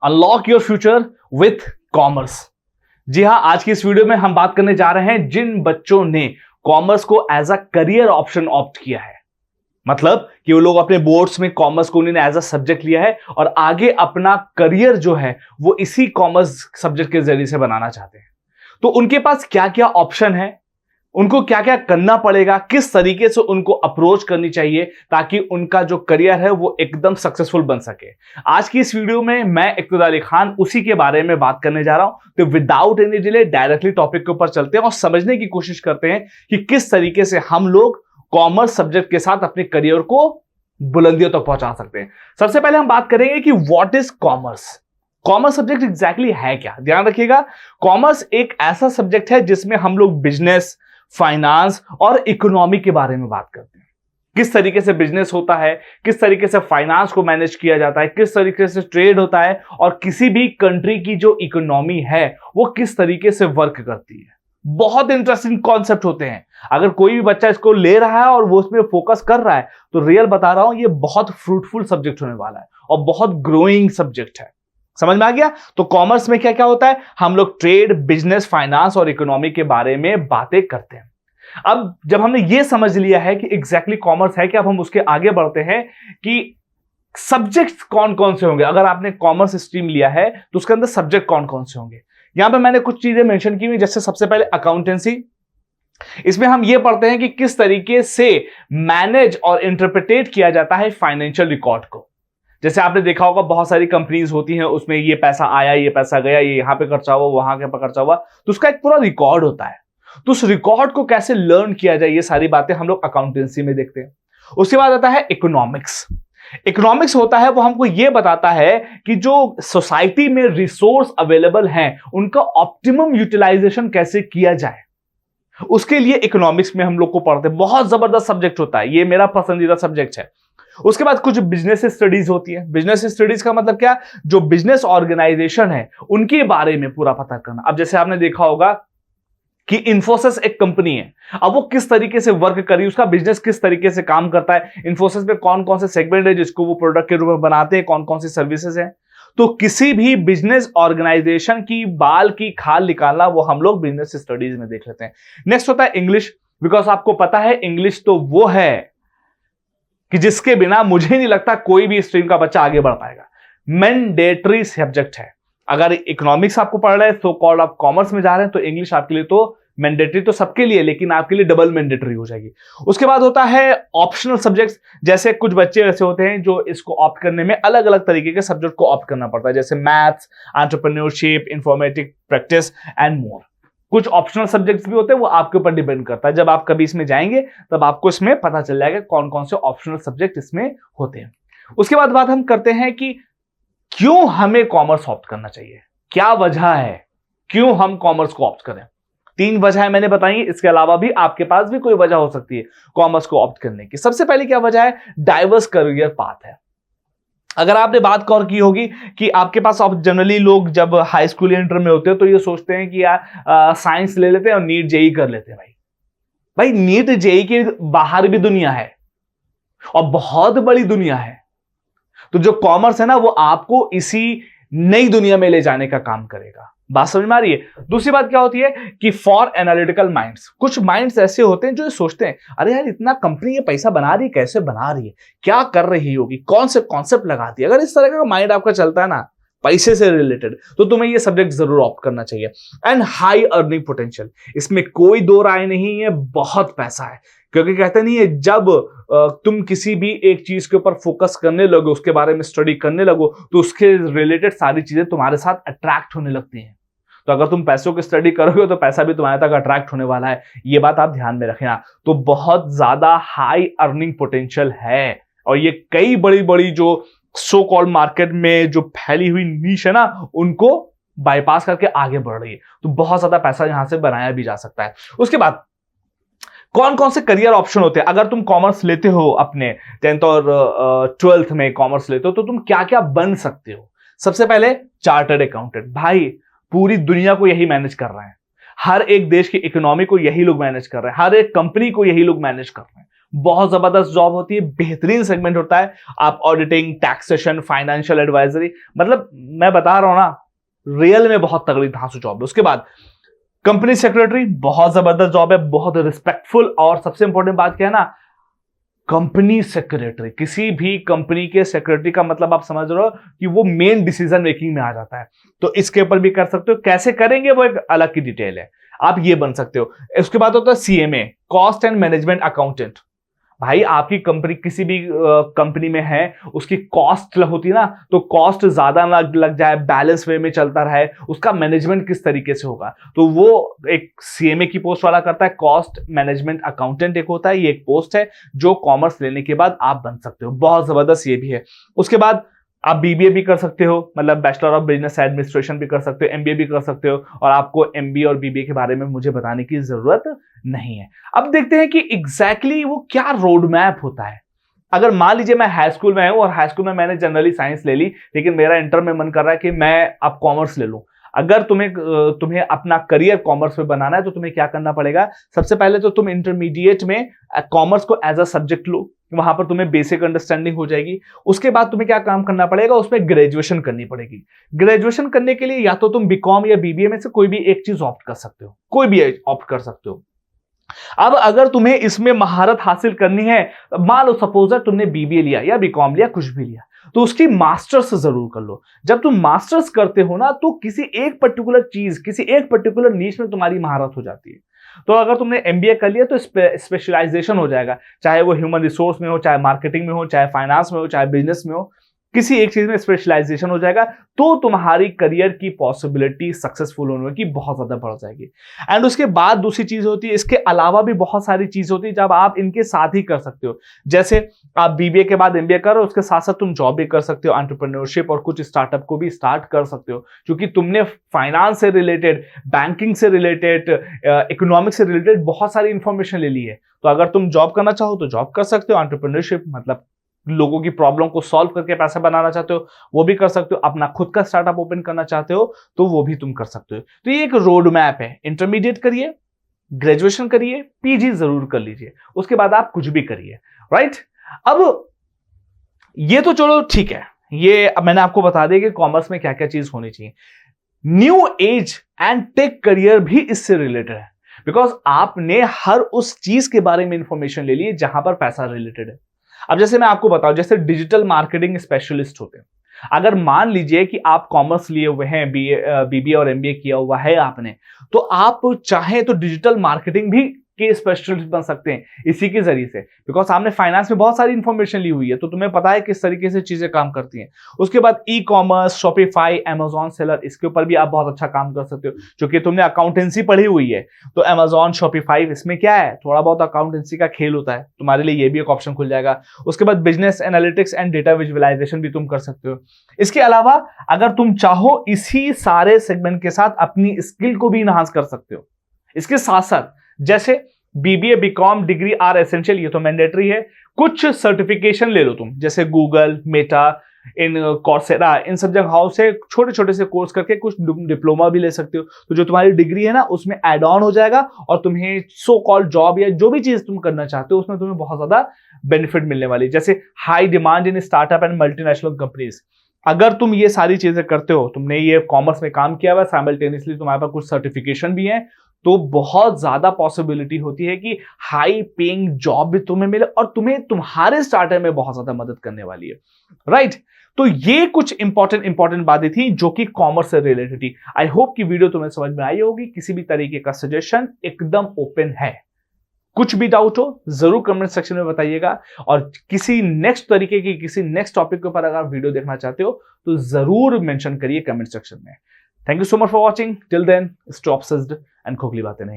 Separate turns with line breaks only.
Unlock your future with commerce. जी हां, आज की इस वीडियो में हम बात करने जा रहे हैं जिन बच्चों ने कॉमर्स को as a career option opt किया है, मतलब कि वो लोग अपने बोर्ड्स में कॉमर्स को उन्होंने एज अ सब्जेक्ट लिया है और आगे अपना करियर जो है वो इसी कॉमर्स सब्जेक्ट के जरिए से बनाना चाहते हैं। तो उनके पास क्या क्या ऑप्शन है, उनको क्या क्या करना पड़ेगा, किस तरीके से उनको अप्रोच करनी चाहिए ताकि उनका जो करियर है वो एकदम सक्सेसफुल बन सके। आज की इस वीडियो में मैं इक़्तिदार अली खान उसी के बारे में बात करने जा रहा हूं। तो without any delay directly topic के ऊपर चलते हैं और समझने की कोशिश करते हैं कि किस तरीके से हम लोग कॉमर्स सब्जेक्ट के साथ अपने करियर को बुलंदियों तक पहुंचा सकते हैं। सबसे पहले हम बात करेंगे कि what is commerce. Commerce subject exactly है क्या। ध्यान रखिएगा, कॉमर्स एक ऐसा सब्जेक्ट है जिसमें हम लोग बिजनेस, फाइनेंस और इकोनॉमी के बारे में बात करते हैं। किस तरीके से बिजनेस होता है, किस तरीके से फाइनेंस को मैनेज किया जाता है, किस तरीके से ट्रेड होता है और किसी भी कंट्री की जो इकोनॉमी है वो किस तरीके से वर्क करती है। बहुत इंटरेस्टिंग कॉन्सेप्ट होते हैं। अगर कोई भी बच्चा इसको ले रहा है और वो उसमें फोकस कर रहा है तो रियल बता रहा हूं, ये बहुत फ्रूटफुल सब्जेक्ट होने वाला है और बहुत ग्रोइंग सब्जेक्ट है। समझ में आ गया। तो कॉमर्स में क्या क्या होता है, हम लोग ट्रेड, बिजनेस, फाइनेंस और इकोनॉमी के बारे में बातें करते हैं। अब जब हमने ये समझ लिया है कि एग्जैक्टली कॉमर्स है क्या, अब हम उसके आगे बढ़ते हैं कि सब्जेक्ट्स कौन कौन से होंगे। अगर आपने कॉमर्स स्ट्रीम लिया है तो उसके अंदर सब्जेक्ट कौन कौन से होंगे। यहां पे मैंने कुछ चीजें मेंशन की हुई, जैसे सबसे पहले अकाउंटेंसी। इसमें हम ये पढ़ते हैं कि किस तरीके से मैनेज और इंटरप्रिटेट किया जाता है फाइनेंशियल रिकॉर्ड को। जैसे आपने देखा होगा बहुत सारी कंपनीज होती हैं, उसमें ये पैसा आया, ये पैसा गया, ये यहां पे खर्चा हुआ, वहां पे खर्चा हुआ, तो उसका एक पूरा रिकॉर्ड होता है। तो उस रिकॉर्ड को कैसे लर्न किया जाए, ये सारी बातें हम लोग अकाउंटेंसी में देखते हैं। उसके बाद आता है इकोनॉमिक्स। इकोनॉमिक्स होता है वो हमको ये बताता है कि जो सोसाइटी में रिसोर्स अवेलेबल हैं उनका ऑप्टिमम यूटिलाइजेशन कैसे किया जाए, उसके लिए इकोनॉमिक्स में हम लोग को पढ़ते हैं। बहुत जबरदस्त सब्जेक्ट होता है, ये मेरा पसंदीदा सब्जेक्ट है। उसके बाद कुछ बिजनेस स्टडीज होती है। बिजनेस स्टडीज का मतलब क्या, जो बिजनेस ऑर्गेनाइजेशन है उनके बारे में पूरा पता करना। अब जैसे आपने देखा होगा कि इन्फोसिस एक कंपनी है, अब वो किस तरीके से वर्क करी, उसका बिजनेस किस तरीके से काम करता है, इन्फोसिस में कौन कौन से सेगमेंट है जिसको वो प्रोडक्ट के रूप में बनाते हैं, कौन कौन सी सर्विसेज हैं। तो किसी भी बिजनेस ऑर्गेनाइजेशन की बाल की खाल निकालना वो हम लोग बिजनेस स्टडीज में देख लेते हैं। नेक्स्ट होता है इंग्लिश, बिकॉज आपको पता है इंग्लिश तो वो है कि जिसके बिना मुझे नहीं लगता कोई भी स्ट्रीम का बच्चा आगे बढ़ पाएगा। मैंडेटरी सब्जेक्ट है। अगर इकोनॉमिक्स आपको पढ़ रहे हैं, सो कॉल्ड आप कॉमर्स में जा रहे हैं, तो इंग्लिश आपके लिए तो मैंडेटरी तो सबके लिए, लेकिन आपके लिए डबल मैंडेटरी हो जाएगी। उसके बाद होता है ऑप्शनल सब्जेक्ट्स। जैसे कुछ बच्चे ऐसे होते हैं जो इसको ऑप्ट करने में अलग अलग तरीके के सब्जेक्ट को ऑप्ट करना पड़ता है, जैसे maths, entrepreneurship, informatic practice and more. कुछ ऑप्शनल सब्जेक्ट्स भी होते हैं, वो आपके ऊपर डिपेंड करता है। जब आप कभी इसमें जाएंगे तब आपको इसमें पता चल जाएगा कौन कौन से ऑप्शनल सब्जेक्ट इसमें होते हैं। उसके बाद बात हम करते हैं कि क्यों हमें कॉमर्स ऑप्ट करना चाहिए, क्या वजह है क्यों हम कॉमर्स को ऑप्ट करें। 3 वजह मैंने बताई, इसके अलावा भी आपके पास भी कोई वजह हो सकती है कॉमर्स को ऑप्ट करने की। सबसे पहले क्या वजह है, डाइवर्स करियर पाथ है। अगर आपने बात गौर की होगी कि आपके पास अब जनरली लोग जब हाई स्कूल इंटर में होते हैं तो ये सोचते हैं कि यार साइंस ले लेते हैं और नीट जेई कर लेते हैं। भाई नीट जेई के बाहर भी दुनिया है और बहुत बड़ी दुनिया है। तो जो कॉमर्स है ना वो आपको इसी नई दुनिया में ले जाने का काम करेगा। बात समझ में आ रही है। दूसरी बात क्या होती है कि फॉर एनालिटिकल माइंड्स, कुछ माइंड्स ऐसे होते हैं जो सोचते हैं अरे यार इतना कंपनी ये पैसा बना रही है, कैसे बना रही है, क्या कर रही होगी, कौन से कॉन्सेप्ट लगाती है। अगर इस तरह का माइंड आपका चलता है ना पैसे से रिलेटेड, तो तुम्हें ये सब्जेक्ट जरूर ऑप्ट करना चाहिए। एंड हाई अर्निंग पोटेंशियल, इसमें कोई दो राय नहीं है, बहुत पैसा है। क्योंकि कहते नहीं है, जब तुम किसी भी एक चीज के ऊपर फोकस करने लगो, उसके बारे में स्टडी करने लगो, तो उसके रिलेटेड सारी चीजें तुम्हारे साथ अट्रैक्ट होने लगती हैं। तो अगर तुम पैसों की स्टडी करोगे तो पैसा भी तुम्हारे तक अट्रैक्ट होने वाला है, ये बात आप ध्यान में रखना। तो बहुत ज्यादा हाई अर्निंग पोटेंशियल है और ये कई बड़ी बड़ी जो सो कॉल्ड मार्केट में जो फैली हुई नीश है ना, उनको बाईपास करके आगे बढ़ रही है। तो बहुत ज्यादा पैसा यहां से बनाया भी जा सकता है। उसके बाद कौन कौन से करियर ऑप्शन होते हैं। अगर तुम कॉमर्स लेते हो, अपने 10th और 12th में कॉमर्स लेते हो, तो तुम क्या क्या बन सकते हो। सबसे पहले चार्टर्ड अकाउंटेंट। भाई पूरी दुनिया को यही मैनेज कर रहे हैं, हर एक देश की इकोनॉमी को यही लोग मैनेज कर रहे हैं, हर एक कंपनी को यही लोग मैनेज कर रहे हैं। बहुत जबरदस्त जॉब होती है, बेहतरीन सेगमेंट होता है। आप ऑडिटिंग, टैक्सेशन, फाइनेंशियल एडवाइजरी, मतलब मैं बता रहा हूं ना, रियल में बहुत तगड़ी धांसू जॉब है। उसके बाद कंपनी सेक्रेटरी, बहुत जबरदस्त जॉब है, बहुत रिस्पेक्टफुल, और सबसे इंपॉर्टेंट बात क्या है ना, कंपनी सेक्रेटरी, किसी भी कंपनी के सेक्रेटरी का मतलब आप समझ रहे हो कि वो मेन डिसीजन मेकिंग में आ जाता है। तो इसके ऊपर भी कर सकते हो, कैसे करेंगे वो एक अलग की डिटेल है, आप ये बन सकते हो। उसके बाद होता है CMA, cost and management accountant. भाई आपकी कंपनी किसी भी कंपनी में है, उसकी कॉस्ट होती है ना, तो कॉस्ट ज्यादा ना लग जाए, बैलेंस वे में चलता रहे, उसका मैनेजमेंट किस तरीके से होगा, तो वो एक सीएमए की पोस्ट वाला करता है। कॉस्ट मैनेजमेंट अकाउंटेंट एक होता है, ये एक पोस्ट है जो कॉमर्स लेने के बाद आप बन सकते हो, बहुत जबरदस्त ये भी है। उसके बाद आप बीबीए भी कर सकते हो, मतलब बैचलर ऑफ बिजनेस एडमिनिस्ट्रेशन भी कर सकते हो, एमबीए भी कर सकते हो, और आपको एमबीए और बीबीए के बारे में मुझे बताने की जरूरत नहीं है। अब देखते हैं कि एग्जैक्टली वो क्या रोड मैप होता है। अगर मान लीजिए मैं हाई स्कूल में हूं और हाई स्कूल में मैंने जनरली साइंस ले ली, लेकिन मेरा इंटर में मन कर रहा है कि मैं अब कॉमर्स ले लूं। अगर तुम्हें अपना करियर कॉमर्स में बनाना है तो तुम्हें क्या करना पड़ेगा, सबसे पहले तो तुम इंटरमीडिएट में कॉमर्स को एज अ सब्जेक्ट लो, वहां पर तुम्हें बेसिक अंडरस्टैंडिंग हो जाएगी। उसके बाद तुम्हें क्या काम करना पड़ेगा, उसमें ग्रेजुएशन करनी पड़ेगी। ग्रेजुएशन करने के लिए या तो तुम बीकॉम या बीबीए में से कोई भी एक चीज ऑप्ट कर सकते हो, कोई भी ऑप्ट कर सकते हो। अब अगर तुम्हें इसमें महारत हासिल करनी है, मान लो सपोज तुमने बीबीए लिया या बीकॉम लिया, कुछ भी लिया, तो उसकी मास्टर्स जरूर कर लो। जब तुम मास्टर्स करते हो ना, तो किसी एक पर्टिकुलर चीज, किसी एक पर्टिकुलर नीश में तुम्हारी महारत हो जाती है। तो अगर तुमने एमबीए कर लिया तो स्पेशलाइजेशन हो जाएगा, चाहे वो ह्यूमन रिसोर्स में हो, चाहे मार्केटिंग में हो, चाहे फाइनेंस में हो, चाहे बिजनेस में हो, किसी एक चीज में स्पेशलाइजेशन हो जाएगा, तो तुम्हारी करियर की पॉसिबिलिटी सक्सेसफुल होने की बहुत ज्यादा बढ़ जाएगी। एंड उसके बाद दूसरी चीज होती है, इसके अलावा भी बहुत सारी चीज होती है जब आप इनके साथ ही कर सकते हो। जैसे आप बीबीए के बाद एमबीए करो, उसके साथ साथ तुम जॉब भी कर सकते हो, एंटरप्रेन्योरशिप और कुछ स्टार्टअप को भी स्टार्ट कर सकते हो, क्योंकि तुमने फाइनेंस से रिलेटेड, बैंकिंग से रिलेटेड, इकोनॉमिक्स से रिलेटेड बहुत सारी इंफॉर्मेशन ले ली है। तो अगर तुम जॉब करना चाहो तो जॉब कर सकते हो, एंटरप्रेन्योरशिप मतलब लोगों की प्रॉब्लम को सॉल्व करके पैसा बनाना चाहते हो वो भी कर सकते हो, अपना खुद का स्टार्टअप ओपन करना चाहते हो तो वो भी तुम कर सकते हो। तो ये एक रोड मैप है, इंटरमीडिएट करिए, ग्रेजुएशन करिए, पीजी जरूर कर लीजिए, उसके बाद आप कुछ भी करिए, राइट। अब ये तो चलो ठीक है, ये अब मैंने आपको बता दिया कि कॉमर्स में क्या क्या चीज होनी चाहिए। New age and tech career भी इससे रिलेटेड है, बिकॉज आपने हर उस चीज के बारे में इंफॉर्मेशन ले ली जहां पर पैसा रिलेटेड है। अब जैसे मैं आपको बताऊं, जैसे डिजिटल मार्केटिंग स्पेशलिस्ट होते हैं, अगर मान लीजिए कि आप कॉमर्स लिए हुए हैं, बीबीए और एमबीए किया हुआ है आपने, तो आप चाहे तो डिजिटल मार्केटिंग भी के स्पेशलिस्ट बन सकते हैं इसी के जरिए से, बिकॉज आपने फाइनेंस में बहुत सारी इंफॉर्मेशन ली हुई है, तो तुम्हें पता है किस तरीके से चीजें काम करती हैं। उसके बाद e commerce, Shopify, Amazon seller, इसके ऊपर भी आप बहुत अच्छा काम कर सकते हो, क्योंकि तुमने अकाउंटेंसी पढ़ी हुई है। तो अमेजॉन, शॉपिफाई, इसमें क्या है, थोड़ा बहुत अकाउंटेंसी का खेल होता है, तुम्हारे लिए ये भी एक ऑप्शन खुल जाएगा। उसके बाद business analytics and data visualization भी तुम कर सकते हो। इसके अलावा अगर तुम चाहो इसी सारे सेगमेंट के साथ अपनी स्किल को भी इनहांस कर सकते हो। इसके साथ साथ जैसे BBA, BCom degree are essential, ये तो मैंडेटरी है। कुछ सर्टिफिकेशन ले लो तुम, जैसे गूगल, मेटा, इन कॉर्सेरा, इन सब जगहों से छोटे छोटे से कोर्स करके कुछ डिप्लोमा भी ले सकते हो। तो जो तुम्हारी डिग्री है ना, उसमें एड ऑन हो जाएगा और तुम्हें सो कॉल्ड जॉब या जो भी चीज तुम करना चाहते हो उसमें तुम्हें बहुत ज्यादा बेनिफिट मिलने वाली है। जैसे high demand in startup and multinational companies, अगर तुम ये सारी चीजें करते हो, तुमने ये कॉमर्स में काम किया हुआ, साइमल्टेनियसली तुम्हारे पास कुछ सर्टिफिकेशन भी है, तो बहुत ज्यादा पॉसिबिलिटी होती है कि हाई पेइंग जॉब भी तुम्हें मिले और तुम्हें तुम्हारे स्टार्टअप में बहुत ज्यादा मदद करने वाली है, राइट। तो ये कुछ इंपॉर्टेंट बातें थी जो कि कॉमर्स से रिलेटेड थी। आई होप कि वीडियो तुम्हें समझ में आई होगी। किसी भी तरीके का सजेशन एकदम ओपन है, कुछ भी डाउट हो जरूर कमेंट सेक्शन में बताइएगा, और किसी नेक्स्ट तरीके की, किसी नेक्स्ट टॉपिक के ऊपर अगर आप वीडियो देखना चाहते हो तो जरूर मेंशन करिए कमेंट सेक्शन में। Thank you so much for watching, till then stay obsessed and खोखली बातें नहीं।